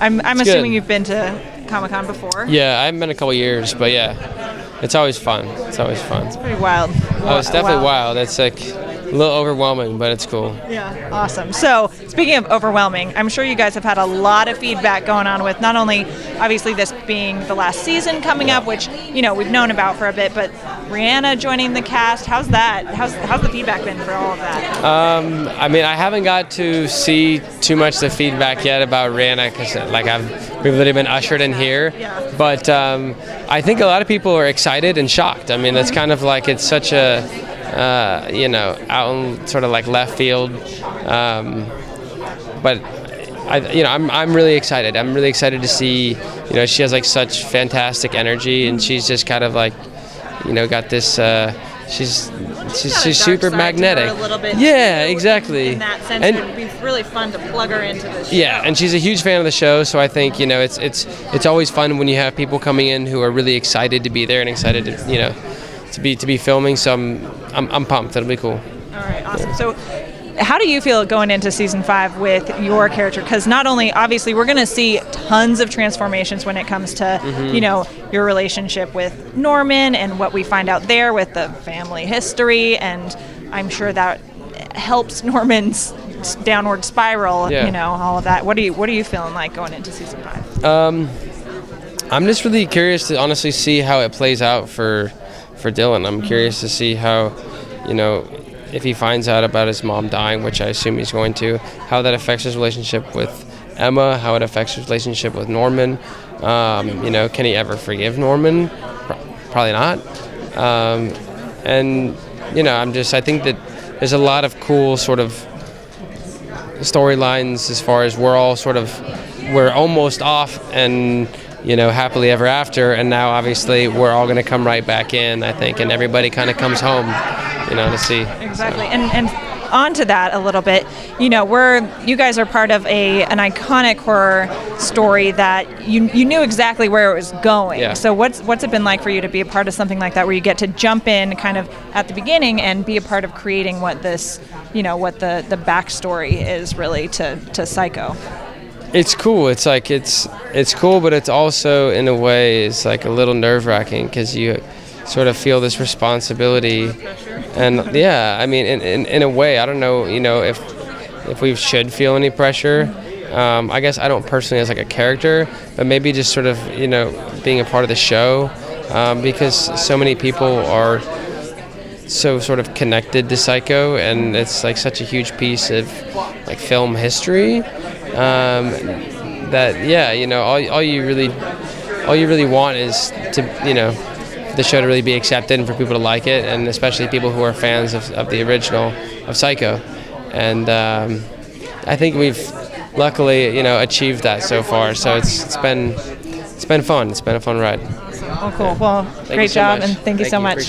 I'm assuming you've been to Comic-Con before. Yeah, I haven't been a couple years, but yeah, it's always fun. It's always fun. It's pretty wild. Oh, it's definitely wild. It's like a little overwhelming, but it's cool. Yeah, awesome. So, speaking of overwhelming, I'm sure you guys have had a lot of feedback going on with not only, obviously, this being the last season coming up, which, you know, we've known about for a bit, but Rihanna joining the cast, how's that? How's the feedback been for all of that? I mean, I haven't got to see too much of the feedback yet about Rihanna because, like, we've literally been ushered in here. Yeah. But I think a lot of people are excited and shocked. I mean, it's kind of like it's such a you know, out in sort of like left field, but I'm really excited. I'm really excited to see, you know, she has like such fantastic energy, and she's just kind of like, you know, got this. She's super magnetic. A little bit, yeah, exactly. In that sense, it would be really fun to plug her into the show. Yeah, and she's a huge fan of the show, so I think, you know, it's always fun when you have people coming in who are really excited to be there and excited to, you know, to be filming. So I'm pumped. It'll be cool. All right, awesome. So, how do you feel going into season 5 with your character? Because not only, obviously, we're going to see tons of transformations when it comes to, you know, your relationship with Norman and what we find out there with the family history, and I'm sure that helps Norman's downward spiral. Yeah. You know, all of that. What are you feeling like going into season 5? I'm just really curious to honestly see how it plays out for Dylan. I'm curious to see how, you know, if he finds out about his mom dying, which I assume he's going to, how that affects his relationship with Emma, how it affects his relationship with Norman. You know, can he ever forgive Norman? Probably not. And, you know, I think that there's a lot of cool sort of storylines as far as we're almost off and, you know, happily ever after, and now obviously we're all going to come right back in, I think, and everybody kind of comes home, you know, to see. Exactly. So. And on to that a little bit, you know, you guys are part of an iconic horror story that you knew exactly where it was going. Yeah. So what's it been like for you to be a part of something like that, where you get to jump in kind of at the beginning and be a part of creating what this, you know, what the backstory is really to Psycho? It's cool. It's like it's cool, but it's also in a way it's like a little nerve-wracking because you sort of feel this responsibility, and yeah, I mean, in a way, I don't know, you know, if we should feel any pressure. I guess I don't personally as like a character, but maybe just sort of, you know, being a part of the show, because so many people are so sort of connected to Psycho, and it's like such a huge piece of like film history. That yeah, you know, all you really want is to, you know, the show to really be accepted and for people to like it, and especially people who are fans of the original of Psycho. And I think we've luckily, you know, achieved that so far. So it's been fun. It's been a fun ride. Oh, cool. Well, great job, and thank you so much.